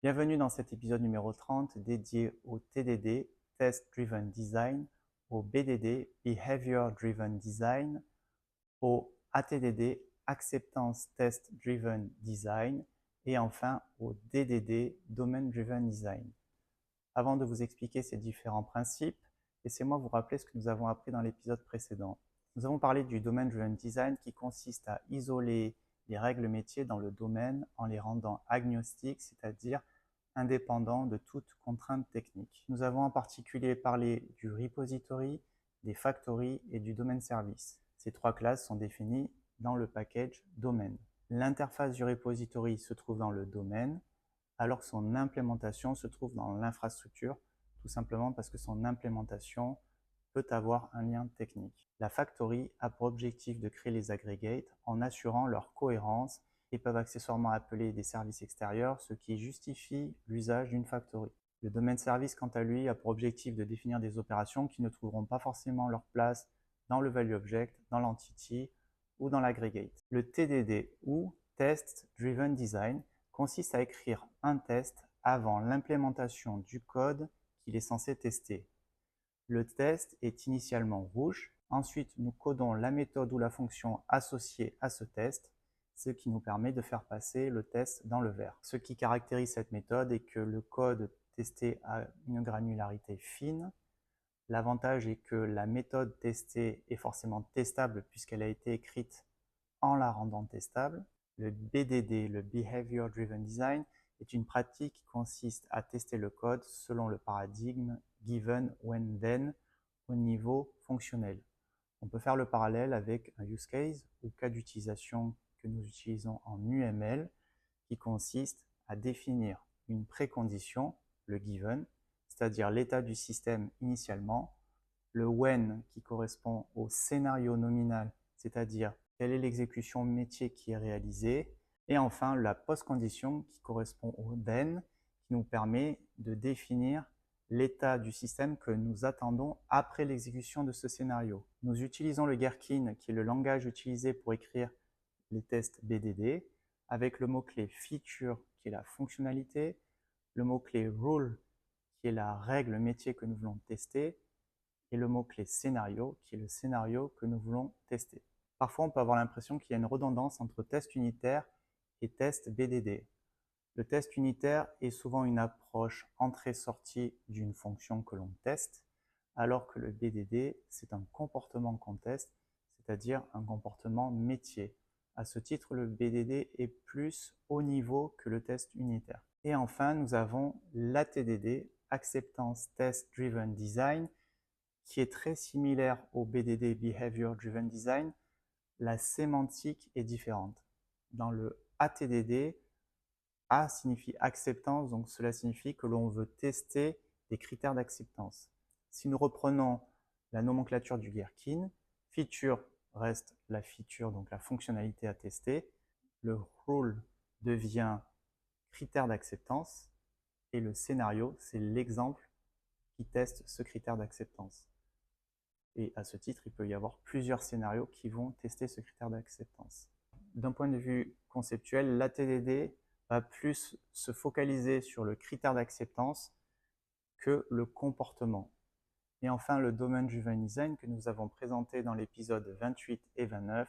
Bienvenue dans cet épisode numéro 30 dédié au TDD, Test Driven Design, au BDD, Behavior Driven Design, au ATDD, Acceptance Test Driven Design et enfin au DDD, Domain Driven Design. Avant de vous expliquer ces différents principes, laissez-moi vous rappeler ce que nous avons appris dans l'épisode précédent. Nous avons parlé du Domain Driven Design qui consiste à isoler les règles métiers dans le domaine en les rendant agnostiques, c'est-à-dire indépendants de toute contrainte technique. Nous avons en particulier parlé du repository, des factories et du domain service. Ces trois classes sont définies dans le package domaine. L'interface du repository se trouve dans le domaine, alors que son implémentation se trouve dans l'infrastructure, tout simplement parce que son implémentation peut avoir un lien technique. La factory a pour objectif de créer les aggregates en assurant leur cohérence et peuvent accessoirement appeler des services extérieurs, ce qui justifie l'usage d'une factory. Le domaine service, quant à lui, a pour objectif de définir des opérations qui ne trouveront pas forcément leur place dans le value object, dans l'entity ou dans l'aggregate. Le TDD ou Test Driven Design consiste à écrire un test avant l'implémentation du code qu'il est censé tester. Le test est initialement rouge. Ensuite, nous codons la méthode ou la fonction associée à ce test, ce qui nous permet de faire passer le test dans le vert. Ce qui caractérise cette méthode est que le code testé a une granularité fine. L'avantage est que la méthode testée est forcément testable puisqu'elle a été écrite en la rendant testable. Le BDD, le Behavior Driven Design, est une pratique qui consiste à tester le code selon le paradigme given, when, then au niveau fonctionnel. On peut faire le parallèle avec un use case ou cas d'utilisation que nous utilisons en UML qui consiste à définir une précondition, le given, c'est-à-dire l'état du système initialement, le when qui correspond au scénario nominal, c'est-à-dire quelle est l'exécution métier qui est réalisée, et enfin la post-condition qui correspond au then, qui nous permet de définir l'état du système que nous attendons après l'exécution de ce scénario. Nous utilisons le Gherkin, qui est le langage utilisé pour écrire les tests BDD, avec le mot-clé feature, qui est la fonctionnalité, le mot-clé rule, qui est la règle métier que nous voulons tester, et le mot-clé scénario, qui est le scénario que nous voulons tester. Parfois, on peut avoir l'impression qu'il y a une redondance entre test unitaire et test BDD. Le test unitaire est souvent une approche entrée-sortie d'une fonction que l'on teste, alors que le BDD, c'est un comportement qu'on teste, c'est-à-dire un comportement métier. À ce titre, le BDD est plus haut niveau que le test unitaire. Et enfin, nous avons l'ATDD, Acceptance Test Driven Design, qui est très similaire au BDD, Behavior Driven Design. La sémantique est différente. Dans le ATDD, A signifie acceptance, donc cela signifie que l'on veut tester des critères d'acceptance. Si nous reprenons la nomenclature du Gherkin, feature reste la feature, donc la fonctionnalité à tester, le rule devient critère d'acceptance, et le scénario, c'est l'exemple qui teste ce critère d'acceptance. Et à ce titre, il peut y avoir plusieurs scénarios qui vont tester ce critère d'acceptance. D'un point de vue conceptuel, l'ATDD va plus se focaliser sur le critère d'acceptance que le comportement. Et enfin, le Domain Driven Design que nous avons présenté dans l'épisode 28 et 29,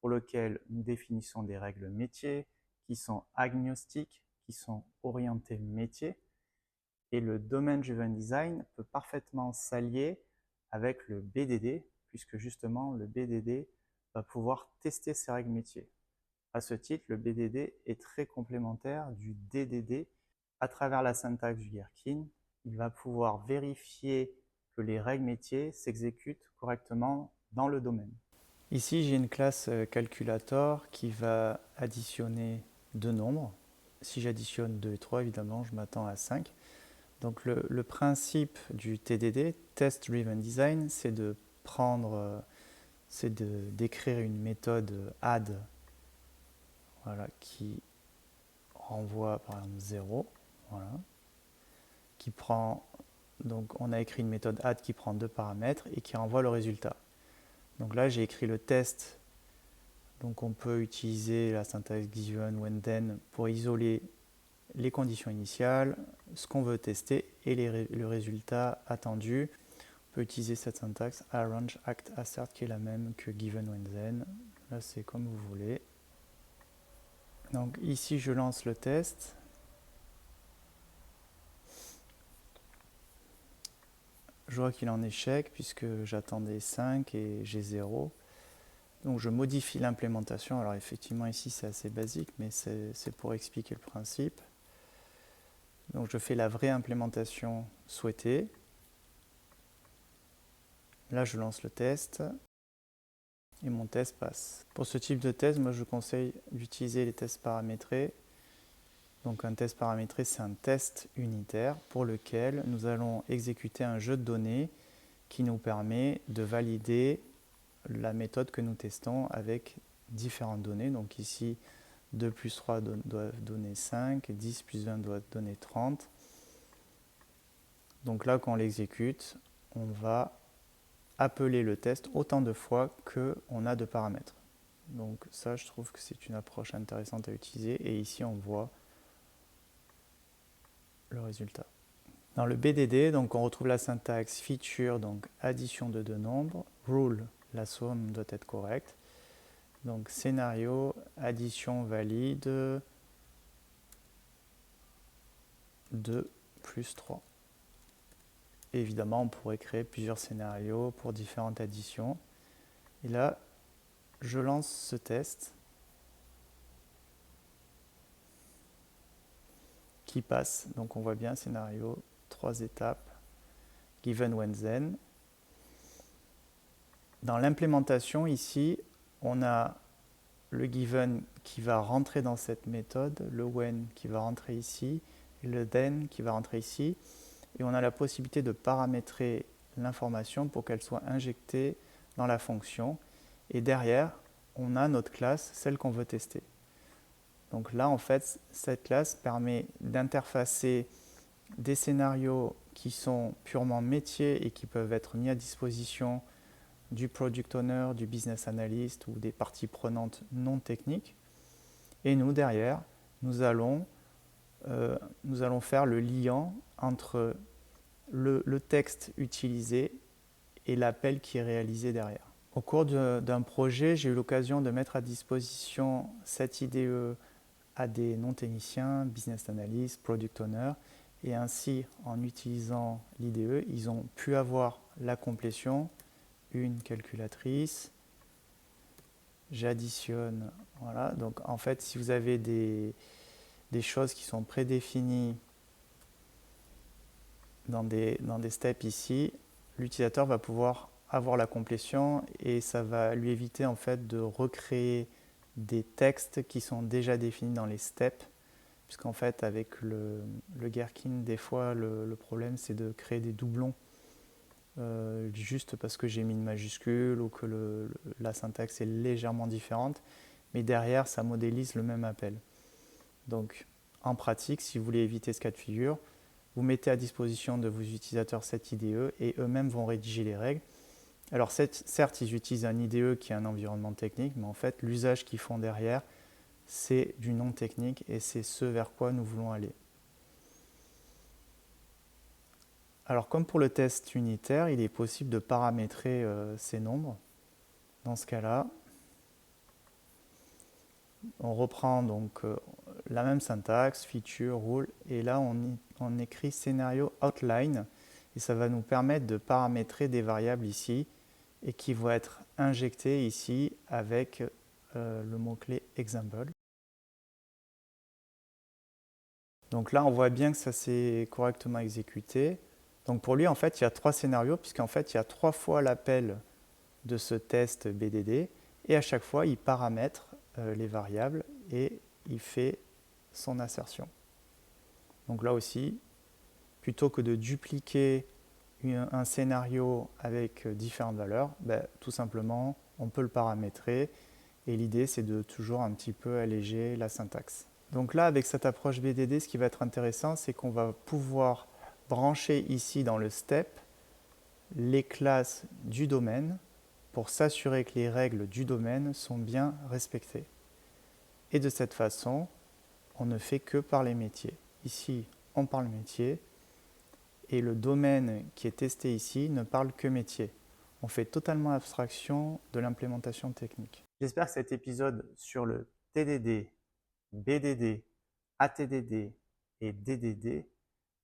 pour lequel nous définissons des règles métiers qui sont agnostiques, qui sont orientées métier. Et le Domain Driven Design peut parfaitement s'allier avec le BDD, puisque justement le BDD va pouvoir tester ses règles métiers. À ce titre, le BDD est très complémentaire du DDD. À travers la syntaxe du Gherkin, il va pouvoir vérifier que les règles métiers s'exécutent correctement dans le domaine. Ici, j'ai une classe calculator qui va additionner deux nombres. Si j'additionne 2 et 3, évidemment, je m'attends à 5. Donc le principe du TDD, Test Driven Design, c'est d'écrire une méthode add, voilà, qui renvoie par exemple 0, voilà, qui prend, donc on a écrit une méthode add qui prend deux paramètres et qui renvoie le résultat. Donc là j'ai écrit le test, donc on peut utiliser la syntaxe given, when, then pour isoler les conditions initiales, ce qu'on veut tester et le résultat attendu. On peut utiliser cette syntaxe arrange, act, assert qui est la même que given, when, then. Là, c'est comme vous voulez. Donc ici, je lance le test. Je vois qu'il est en échec puisque j'attendais 5 et j'ai 0. Donc je modifie l'implémentation. Alors effectivement ici c'est assez basique, mais c'est pour expliquer le principe. Donc je fais la vraie implémentation souhaitée. Là je lance le test et mon test passe. Pour ce type de test, moi je conseille d'utiliser les tests paramétrés. Donc un test paramétré, c'est un test unitaire pour lequel nous allons exécuter un jeu de données qui nous permet de valider la méthode que nous testons avec différentes données. Donc ici, 2 plus 3 doit donner 5, 10 plus 20 doit donner 30. Donc là, quand on l'exécute, on va appeler le test autant de fois qu'on a de paramètres. Donc ça, je trouve que c'est une approche intéressante à utiliser. Et ici, on voit le résultat. Dans le BDD, donc on retrouve la syntaxe feature, donc addition de deux nombres, rule, la somme doit être correcte. Donc scénario, addition valide 2 plus 3. Et évidemment, on pourrait créer plusieurs scénarios pour différentes additions. Et là, je lance ce test qui passe. Donc on voit bien scénario, 3 étapes, given, when, then. Dans l'implémentation ici, on a le given qui va rentrer dans cette méthode, le when qui va rentrer ici, et le then qui va rentrer ici. Et on a la possibilité de paramétrer l'information pour qu'elle soit injectée dans la fonction. Et derrière, on a notre classe, celle qu'on veut tester. Donc là, en fait, cette classe permet d'interfacer des scénarios qui sont purement métiers et qui peuvent être mis à disposition du product owner, du business analyst ou des parties prenantes non techniques. Et nous, derrière, nous allons faire le liant entre le texte utilisé et l'appel qui est réalisé derrière. Au cours d'un projet, j'ai eu l'occasion de mettre à disposition cette IDE à des non-techniciens, business analysts, product owners, et ainsi, en utilisant l'IDE, ils ont pu avoir la complétion, une calculatrice, j'additionne, voilà. Donc en fait, si vous avez des choses qui sont prédéfinies dans des steps ici, l'utilisateur va pouvoir avoir la complétion et ça va lui éviter en fait de recréer des textes qui sont déjà définis dans les steps, puisqu'en fait avec le Gherkin, des fois le problème c'est de créer des doublons juste parce que j'ai mis une majuscule ou que la syntaxe est légèrement différente, mais derrière ça modélise le même appel. Donc en pratique, si vous voulez éviter ce cas de figure, vous mettez à disposition de vos utilisateurs cette IDE et eux-mêmes vont rédiger les règles. Alors certes, ils utilisent un IDE qui est un environnement technique, mais en fait, l'usage qu'ils font derrière, c'est du non technique et c'est ce vers quoi nous voulons aller. Alors comme pour le test unitaire, il est possible de paramétrer ces nombres. Dans ce cas-là, on reprend donc la même syntaxe, feature, rule, et là on écrit scénario outline, et ça va nous permettre de paramétrer des variables ici, et qui vont être injectées ici avec le mot-clé example. Donc là on voit bien que ça s'est correctement exécuté. Donc pour lui en fait il y a 3 scénarios, puisqu'en fait il y a 3 fois l'appel de ce test BDD, et à chaque fois il paramètre les variables et il fait son assertion. Donc là aussi, plutôt que de dupliquer un scénario avec différentes valeurs, tout simplement on peut le paramétrer, et l'idée c'est de toujours un petit peu alléger la syntaxe. Donc là avec cette approche BDD, ce qui va être intéressant, c'est qu'on va pouvoir brancher ici dans le step les classes du domaine pour s'assurer que les règles du domaine sont bien respectées. Et de cette façon, on ne fait que parler métier. Ici, on parle métier et le domaine qui est testé ici ne parle que métier. On fait totalement abstraction de l'implémentation technique. J'espère que cet épisode sur le TDD, BDD, ATDD et DDD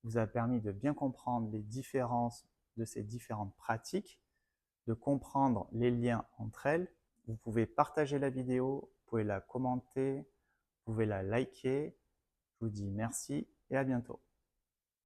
vous a permis de bien comprendre les différences de ces différentes pratiques, de comprendre les liens entre elles. Vous pouvez partager la vidéo, vous pouvez la commenter, vous pouvez la liker. Je vous dis merci et à bientôt.